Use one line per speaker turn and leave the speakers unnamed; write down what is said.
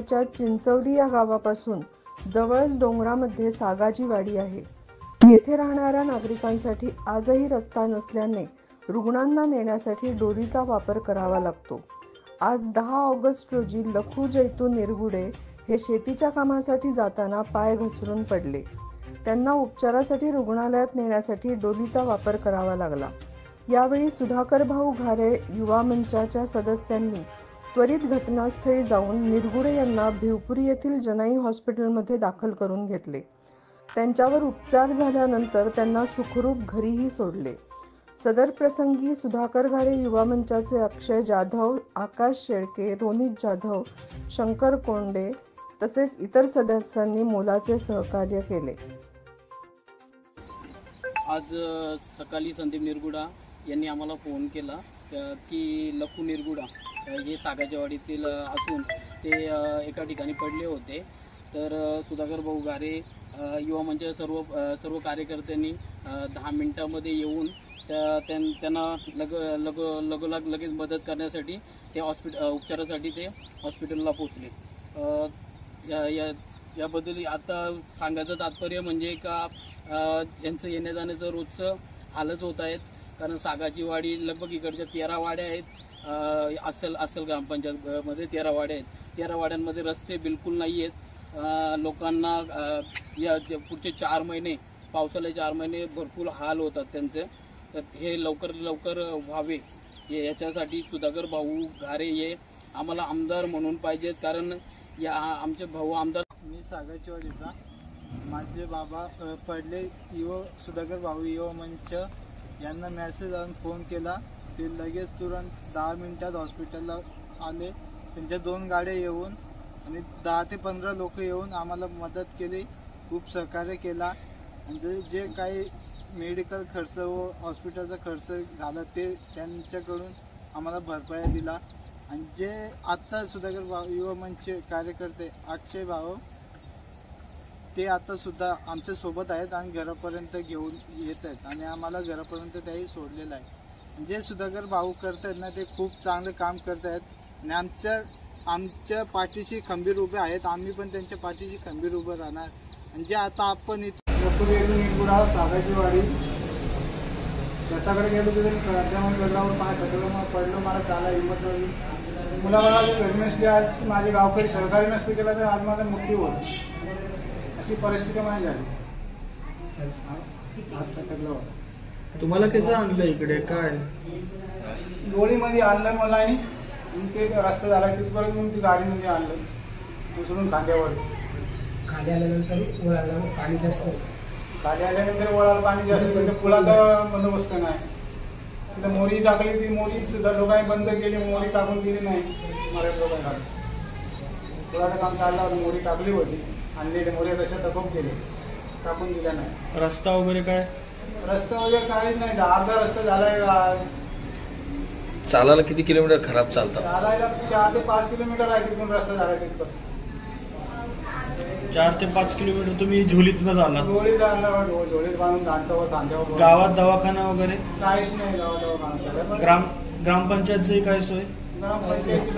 च्या चिंचवली या गावापासून जवळच डोंगरामध्ये सागाची वाडी आहे। येथे राहणाऱ्या नागरिकांसाठी आजही रस्ता नसल्याने रुग्णांना नेण्यासाठी डोलीचा वापर करावा लागतो। आज 10 ऑगस्ट रोजी लखू जैतू निरगुडे हे शेतीच्या कामासाठी जाताना पाय घसरून पडले। त्यांना उपचारासाठी रुग्णालयात नेण्यासाठी डोलीचा वापर करावा लागला। यावेळी सुधाकर भाऊ घारे युवा मंचाच्या सदस्यांनी त्वरित घटनास्थळी जाऊन निरगुडे यांना भिवपुरी येथील जनाई हॉस्पिटलमध्ये दाखल करून घेतले। त्यांच्यावर उपचार झाल्यानंतर त्यांना सुखरूप घरीही सोडले। सदर प्रसंगी सुधाकर घारे युवा मंचाचे अक्षय जाधव, आकाश शेळके, रोनित जाधव, शंकर कोंडे तसेच इतर सदस्यांनी मोलाचे सहकार्य केले।
आज सकाळी संदीप निरगुडा यांनी आम्हाला फोन केला की लखू निरगुडा हे सागाच्या वाडीतील असून ते एका ठिकाणी पडले होते। तर सुधाकर भाऊ घारे युवा मंचाच्या सर्व कार्यकर्त्यांनी 10 मिनिटांमध्ये येऊन त्यांना लगोलाग लगेच मदत करण्यासाठी ते उपचारासाठी ते हॉस्पिटलला पोहोचले। याबद्दल आता सांगायचं तात्पर्य म्हणजे का यांचं येण्या जाण्याचं रोजचं हालच होत आहेत। कारण सागाची वाडी लगभग इकडच्या 13 वाड्या आहेत। असल ग्रामपंचायतमध्ये 13 वाड्या आहेत। 13 वाड्यांमध्ये रस्ते बिलकुल नाही आहेत। लोकांना या पुढचे 4 महिने पावसाळे 4 महिने भरपूर हाल होतात त्यांचे। तर हे लवकर व्हावे याच्यासाठी सुधाकर भाऊ घारे हे आम्हाला आमदार म्हणून पाहिजेत। कारण या आमचे भाऊ आमदार
मी सागाची वाडीचा माझे बाबा पडले। सुधाकर भाऊ युवा मंच यांना मेसेज आणून फोन केला। ते लगेच तुरंत 10 मिनिटात हॉस्पिटलला आले। त्यांच्या 2 गाड्या येऊन आणि 10 ते 15 लोक येऊन आम्हाला मदत केली, खूप सहकार्य केला। आणि जे काही मेडिकल खर्च व हॉस्पिटलचा खर्च झाला ते त्यांच्याकडून आम्हाला भरपाई दिला। आणि जे आत्ता सुधाकर भाऊ युवा मंचचे कार्यकर्ते अक्षय भाऊ ते आता सुद्धा आमच्या सोबत आहेत आणि घरापर्यंत घेऊन येत आहेत आणि आम्हाला घरापर्यंत त्याही सोडलेलं आहे। जे सुधाकर भाऊ करत आहेत ना ते खूप चांगलं काम करत आहेत आणि आमच्या पाठीशी खंबीर उभे आहेत। आम्ही पण त्यांच्या पाठीशी खंबीर उभं राहणार। आणि जे आता आपण
निरगुडा सागाची वाडी शेताकडे गेलो तिथे त्यामध्ये गल्लावर पाय सटकलं, पडलो, मला चाला हिंमत नव्हती। मला घरी नसली आज माझे गावकरी सहकारी नसते केला तर आज माझा मृत्यू होता। अशी परिस्थिती माझी झाली। आज सटकलं होतं।
तुम्हाला कसं आणलं इकडे? काय
डोळीमध्ये आणलं मला आणि ते रस्ता झाला तिथपर्यंत मग ती गाडीमध्ये आणलं उचलून खांद्यावर।
खाली आल्यानंतर वळाला पाणी जास्त,
खाली आल्यानंतर वळाला पाणी जास्त, तिथे पुलाचा बंदोबस्त नाही। तिथे मोरी टाकली, ती मोरी सुद्धा लोकांनी बंद केली, मोरी टाकून दिली नाही। मराठी लोकांनी पुलाचं काम चाललं होतं, मोरी टाकली होती, आणलेली मोरी तशा टपक गेले, टाकून दिल्या नाही।
रस्ता वगैरे काय?
रस्ता वगैरे काहीच नाही, अर्धा रस्ता झालाय।
चालायला किती किलोमीटर खराब चालतात?
चालायला 4 ते 5 किलोमीटर आहे तिथून रस्ता झाला तिथं।
4 ते 5 किलोमीटर तुम्ही झोलीतनं झाला?
झोलीत आणलं, झोलीत बांधून खांद्यावर।
गावात दवाखाना वगैरे
काहीच नाही गावात दवाखाना।
ग्रामपंचायतची काय सोय?
ग्रामपंचायत